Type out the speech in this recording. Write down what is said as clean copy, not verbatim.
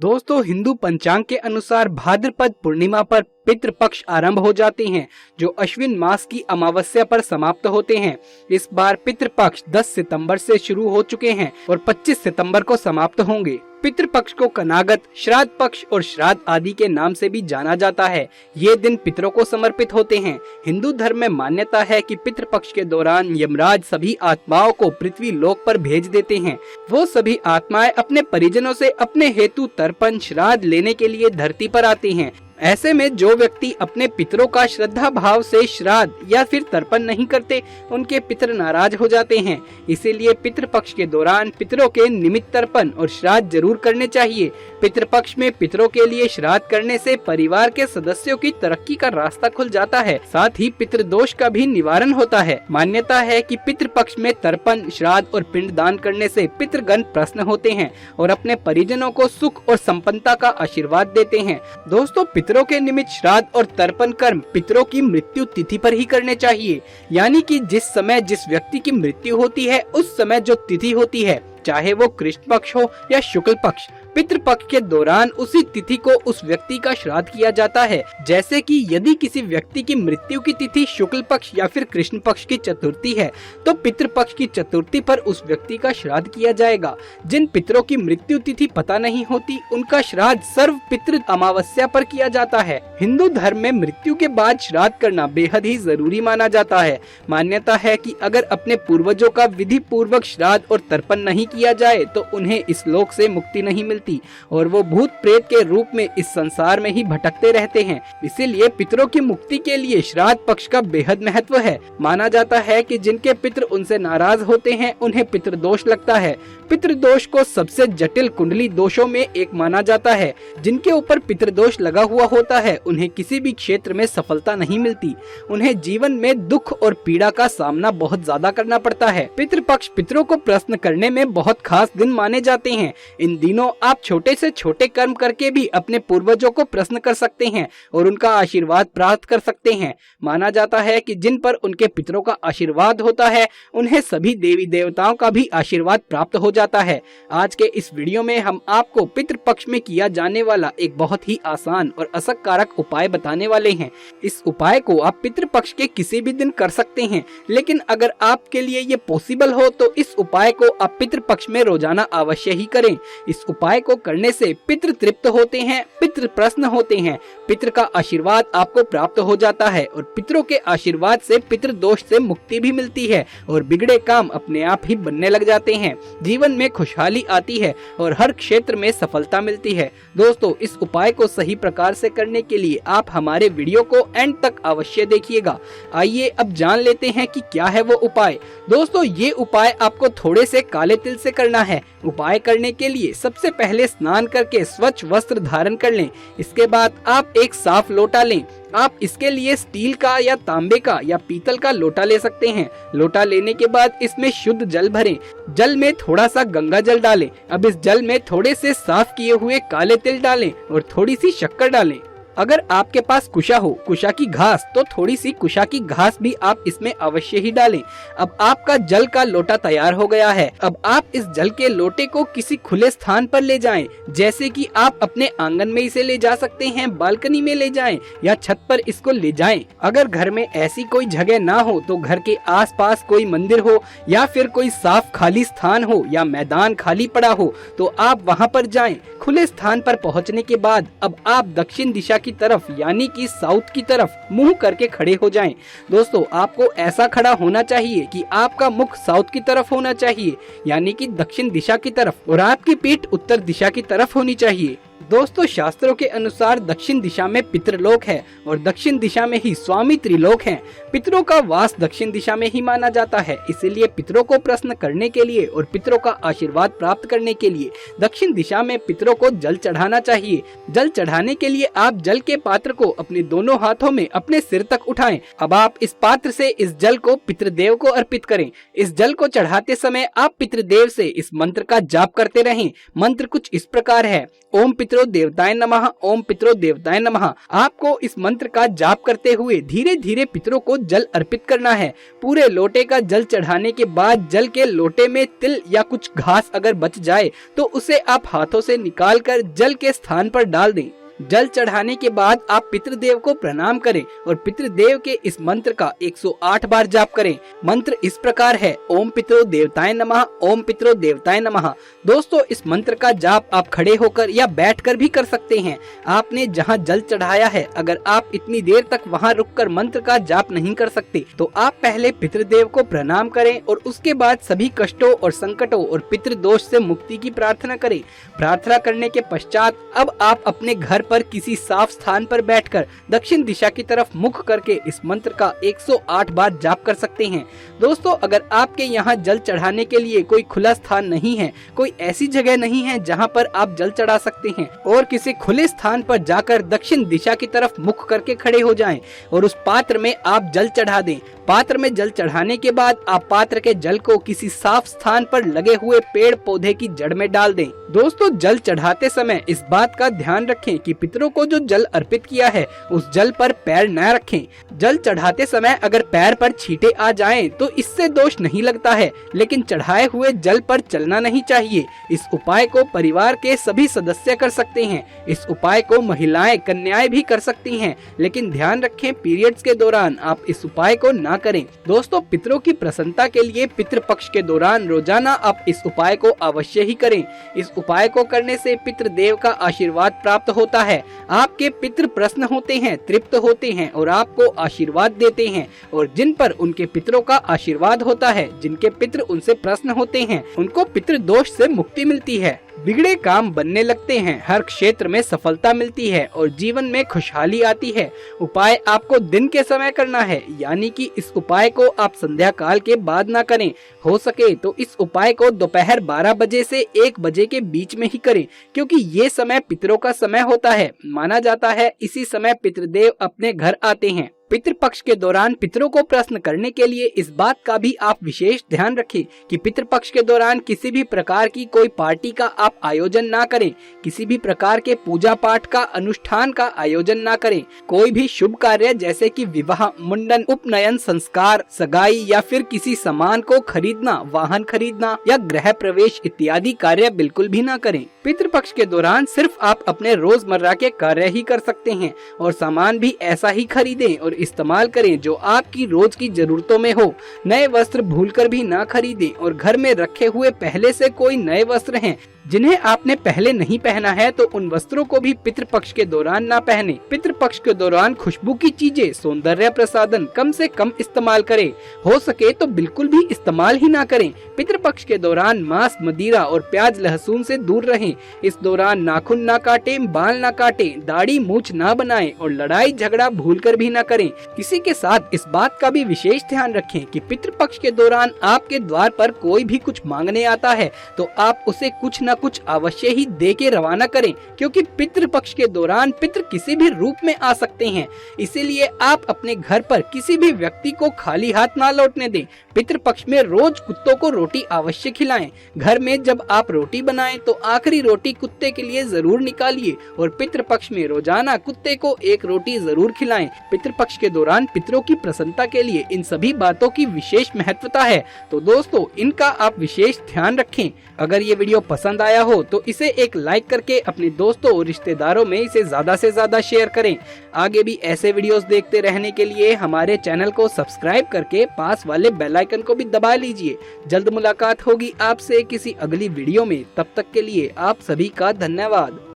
दोस्तों, हिंदू पंचांग के अनुसार भाद्रपद पूर्णिमा पर पितृपक्ष आरंभ हो जाते हैं, जो अश्विन मास की अमावस्या पर समाप्त होते हैं। इस बार पितृपक्ष 10 सितंबर से शुरू हो चुके हैं और 25 सितंबर को समाप्त होंगे। पितृपक्ष को कनागत, श्राद्ध पक्ष और श्राद्ध आदि के नाम से भी जाना जाता है। ये दिन पितरों को समर्पित होते हैं। हिंदू धर्म में मान्यता है कि पितृपक्ष के दौरान यमराज सभी आत्माओं को पृथ्वी लोक पर भेज देते हैं। वो सभी आत्माएं अपने परिजनों से अपने हेतु तर्पण श्राद्ध लेने के लिए धरती पर आते हैं। ऐसे में जो व्यक्ति अपने पितरों का श्रद्धा भाव से श्राद्ध या फिर तर्पण नहीं करते, उनके पितर नाराज हो जाते हैं। इसीलिए पितृपक्ष के दौरान पितरों के निमित्त तर्पण और श्राद्ध जरूर करने चाहिए। पितृपक्ष में पितरों के लिए श्राद्ध करने से परिवार के सदस्यों की तरक्की का रास्ता खुल जाता है, साथ ही पितृदोष का भी निवारण होता है। मान्यता है कि पितृपक्ष में तर्पण, श्राद्ध और पिंडदान करने से पितृगण प्रसन्न होते हैं और अपने परिजनों को सुख और संपन्नता का आशीर्वाद देते हैं। दोस्तों, पितरों के निमित्त श्राद्ध और तर्पण कर्म पितरों की मृत्यु तिथि पर ही करने चाहिए, यानी कि जिस समय जिस व्यक्ति की मृत्यु होती है उस समय जो तिथि होती है, चाहे वो कृष्ण पक्ष हो या शुक्ल पक्ष, पितृपक्ष के दौरान उसी तिथि को उस व्यक्ति का श्राद्ध किया जाता है। जैसे कि यदि किसी व्यक्ति की मृत्यु की तिथि शुक्ल पक्ष या फिर कृष्ण पक्ष की चतुर्थी है, तो पितृपक्ष की चतुर्थी पर उस व्यक्ति का श्राद्ध किया जाएगा। जिन पितरों की मृत्यु तिथि पता नहीं होती, उनका श्राद्ध सर्व पितृ अमावस्या पर किया जाता है। हिंदू धर्म में मृत्यु के बाद श्राद्ध करना बेहद ही जरूरी माना जाता है। मान्यता है कि अगर अपने पूर्वजों का विधि पूर्वक श्राद्ध और तर्पण नहीं किया जाए तो उन्हें इस लोक से मुक्ति नहीं मिलती और वो भूत प्रेत के रूप में इस संसार में ही भटकते रहते हैं। इसीलिए पितरों की मुक्ति के लिए श्राद्ध पक्ष का बेहद महत्व है। माना जाता है कि जिनके पितर उनसे नाराज होते हैं, उन्हें पितृदोष लगता है। पितृदोष को सबसे जटिल कुंडली दोषों में एक माना जाता है। जिनके ऊपर पितृदोष लगा हुआ होता है, उन्हें किसी भी क्षेत्र में सफलता नहीं मिलती। उन्हें जीवन में दुख और पीड़ा का सामना बहुत ज्यादा करना पड़ता है। पितृपक्ष पितरों को प्रसन्न करने में बहुत खास दिन माने जाते हैं। इन दिनों आप छोटे से छोटे कर्म करके भी अपने पूर्वजों को प्रसन्न कर सकते हैं और उनका आशीर्वाद प्राप्त कर सकते हैं। माना जाता है कि जिन पर उनके पितरों का आशीर्वाद होता है, उन्हें सभी देवी देवताओं का भी आशीर्वाद प्राप्त हो जाता है। आज के इस वीडियो में हम आपको पितृपक्ष में किया जाने वाला एक बहुत ही आसान और असरकारक उपाय बताने वाले हैं। इस उपाय को आप पितृपक्ष के किसी भी दिन कर सकते हैं, लेकिन अगर आपके लिए ये पॉसिबल हो तो इस उपाय को आप पितृपक्ष में रोजाना अवश्य ही करें। इस उपाय को करने से पितृ तृप्त होते हैं, पितृ प्रसन्न होते हैं, पितृ का आशीर्वाद आपको प्राप्त हो जाता है और पितरों के आशीर्वाद से पितृ दोष से मुक्ति भी मिलती है और बिगड़े काम अपने आप ही बनने लग जाते हैं। जीवन में खुशहाली आती है और हर क्षेत्र में सफलता मिलती है। दोस्तों, इस उपाय को सही प्रकार से करने के लिए आप हमारे वीडियो को एंड तक अवश्य देखिएगा। आइए अब जान लेते हैं कि क्या है वो उपाय। दोस्तों, ये उपाय आपको थोड़े से काले तिल से करना है। उपाय करने के लिए सबसे पहले स्नान करके स्वच्छ वस्त्र धारण कर लें। इसके बाद आप एक साफ लोटा लें। आप इसके लिए स्टील का या तांबे का या पीतल का लोटा ले सकते हैं। लोटा लेने के बाद इसमें शुद्ध जल भरें। जल में थोड़ा सा गंगा जल डालें। अब इस जल में थोड़े से साफ किए हुए काले तिल डालें और थोड़ी सी शक्कर डालें। अगर आपके पास कुशा हो, कुशा की घास, तो थोड़ी सी कुशा की घास भी आप इसमें अवश्य ही डालें। अब आपका जल का लोटा तैयार हो गया है। अब आप इस जल के लोटे को किसी खुले स्थान पर ले जाएं, जैसे कि आप अपने आंगन में इसे ले जा सकते हैं, बालकनी में ले जाएं या छत पर इसको ले जाएं। अगर घर में ऐसी कोई जगह ना हो तो घर के आसपास कोई मंदिर हो या फिर कोई साफ खाली स्थान हो या मैदान खाली पड़ा हो तो आप वहाँ पर जाएं। खुले स्थान पर पहुँचने के बाद अब आप दक्षिण दिशा की तरफ यानी कि साउथ की तरफ मुंह करके खड़े हो जाएं। दोस्तों, आपको ऐसा खड़ा होना चाहिए कि आपका मुख साउथ की तरफ होना चाहिए यानी कि दक्षिण दिशा की तरफ, और आपकी पीठ उत्तर दिशा की तरफ होनी चाहिए। दोस्तों, शास्त्रों के अनुसार दक्षिण दिशा में पितृलोक है और दक्षिण दिशा में ही स्वामी त्रिलोक हैं। पितरों का वास दक्षिण दिशा में ही माना जाता है। इसीलिए पितरों को प्रसन्न करने के लिए और पितरों का आशीर्वाद प्राप्त करने के लिए दक्षिण दिशा में पितरों को जल चढ़ाना चाहिए। जल चढ़ाने के लिए आप जल के पात्र को अपने दोनों हाथों में अपने सिर तक उठाएं। अब आप इस पात्र से इस जल को पितृदेव को अर्पित करें। इस जल को चढ़ाते समय आप पितृदेव से इस मंत्र का जाप करते रहें। मंत्र कुछ इस प्रकार है: ओम पितरो देवताय नमः, ओम पितरो देवताय नमः। आपको इस मंत्र का जाप करते हुए धीरे धीरे पितरों को जल अर्पित करना है। पूरे लोटे का जल चढ़ाने के बाद जल के लोटे में तिल या कुछ घास अगर बच जाए तो उसे आप हाथों से निकालकर जल के स्थान पर डाल दें। जल चढ़ाने के बाद आप पितृदेव को प्रणाम करें और पितृदेव के इस मंत्र का 108 बार जाप करें। मंत्र इस प्रकार है, ओम पितरो देवताय नमः, ओम पितरो देवताय नमः। दोस्तों, इस मंत्र का जाप आप खड़े होकर या बैठकर भी कर सकते हैं। आपने जहां जल चढ़ाया है, अगर आप इतनी देर तक वहां रुककर मंत्र का जाप नहीं कर सकते तो आप पहले पितृदेव को प्रणाम करें और उसके बाद सभी कष्टों और संकटों और पितृदोष से मुक्ति की प्रार्थना करें। प्रार्थना करने के पश्चात अब आप अपने घर पर किसी साफ स्थान पर बैठकर दक्षिण दिशा की तरफ मुख करके इस मंत्र का 108 बार जाप कर सकते हैं। दोस्तों, अगर आपके यहाँ जल चढ़ाने के लिए कोई खुला स्थान नहीं है, कोई ऐसी जगह नहीं है जहाँ पर आप जल चढ़ा सकते हैं, और किसी खुले स्थान पर जाकर दक्षिण दिशा की तरफ मुख करके खड़े हो जाएं और उस पात्र में आप जल चढ़ा दें। पात्र में जल चढ़ाने के बाद आप पात्र के जल को किसी साफ स्थान पर लगे हुए पेड़ पौधे की जड़ में डाल दें। दोस्तों, जल चढ़ाते समय इस बात का ध्यान रखें कि पितरों को जो जल अर्पित किया है उस जल पर पैर न रखें। जल चढ़ाते समय अगर पैर पर छींटे आ जाएं तो इससे दोष नहीं लगता है, लेकिन चढ़ाए हुए जल पर चलना नहीं चाहिए। इस उपाय को परिवार के सभी सदस्य कर सकते हैं। इस उपाय को महिलाएं, कन्याएं भी कर सकती हैं, लेकिन ध्यान रखें पीरियड्स के दौरान आप इस उपाय को ना करें। दोस्तों, पितरों की प्रसन्नता के लिए पितृपक्ष के दौरान रोजाना आप इस उपाय को अवश्य ही करें। इस उपाय को करने से पितृदेव का आशीर्वाद प्राप्त होता है। आपके पितृ प्रसन्न होते हैं, तृप्त होते हैं और आपको आशीर्वाद देते हैं, और जिन पर उनके पितरों का आशीर्वाद होता है, जिनके पितृ उनसे प्रसन्न होते हैं, उनको पितृ दोष से मुक्ति मिलती है। बिगड़े काम बनने लगते हैं, हर क्षेत्र में सफलता मिलती है और जीवन में खुशहाली आती है। उपाय आपको दिन के समय करना है, यानी कि इस उपाय को आप संध्या काल के बाद ना करें। हो सके तो इस उपाय को दोपहर 12 बजे से 1 बजे के बीच में ही करें, क्योंकि ये समय पितरों का समय होता है। माना जाता है इसी समय पितृदेव अपने घर आते हैं। पितृपक्ष के दौरान पितरों को प्रसन्न करने के लिए इस बात का भी आप विशेष ध्यान रखें कि पितृपक्ष के दौरान किसी भी प्रकार की कोई पार्टी का आप आयोजन ना करें, किसी भी प्रकार के पूजा पाठ का अनुष्ठान का आयोजन ना करें। कोई भी शुभ कार्य जैसे कि विवाह, मुंडन, उपनयन, संस्कार, सगाई या फिर किसी सामान को खरीदना, वाहन खरीदना या गृह प्रवेश इत्यादि कार्य बिल्कुल भी ना करें। पितृपक्ष के दौरान सिर्फ आप अपने रोजमर्रा के कार्य ही कर सकते हैं और सामान भी ऐसा ही खरीदें और इस्तेमाल करें जो आपकी रोज की जरूरतों में हो। नए वस्त्र भूलकर भी ना खरीदें और घर में रखे हुए पहले से कोई नए वस्त्र हैं जिन्हें आपने पहले नहीं पहना है तो उन वस्त्रों को भी पितृपक्ष के दौरान ना पहने। पितृपक्ष के दौरान खुशबू की चीजें, सौंदर्य प्रसाधन कम से कम इस्तेमाल करें। हो सके तो बिल्कुल भी इस्तेमाल ही ना करें। पितृपक्ष के दौरान मांस, मदिरा और प्याज लहसुन से दूर रहें। इस दौरान नाखून ना काटें, बाल ना काटें, दाढ़ी मूछ ना बनाएं और लड़ाई झगड़ा भूलकर भी ना करें। किसी के साथ इस बात का भी विशेष ध्यान रखें कि पितृपक्ष के दौरान आपके द्वार पर कोई भी कुछ मांगने आता है तो आप उसे कुछ न कुछ अवश्य ही दे के रवाना करें, क्योंकि पितृपक्ष के दौरान पितृ किसी भी रूप में आ सकते हैं। इसीलिए आप अपने घर पर किसी भी व्यक्ति को खाली हाथ ना लौटने दें। पितृपक्ष में रोज कुत्तों को रोटी अवश्य खिलाएं। घर में जब आप रोटी बनाएं तो आखिरी रोटी कुत्ते के लिए जरूर निकालिए और पितृपक्ष में रोजाना कुत्ते को 1 रोटी जरूर खिलाएं। पितृपक्ष के दौरान पितरों की प्रसन्नता के लिए इन सभी बातों की विशेष महत्वता है, तो दोस्तों इनका आप विशेष ध्यान रखें। अगर ये वीडियो पसंद आया हो तो इसे एक लाइक करके अपने दोस्तों और रिश्तेदारों में इसे ज्यादा से ज्यादा शेयर करें। आगे भी ऐसे वीडियोस देखते रहने के लिए हमारे चैनल को सब्सक्राइब करके पास वाले बेल आइकन को भी दबा लीजिए। जल्द मुलाकात होगी आपसे किसी अगली वीडियो में, तब तक के लिए आप सभी का धन्यवाद।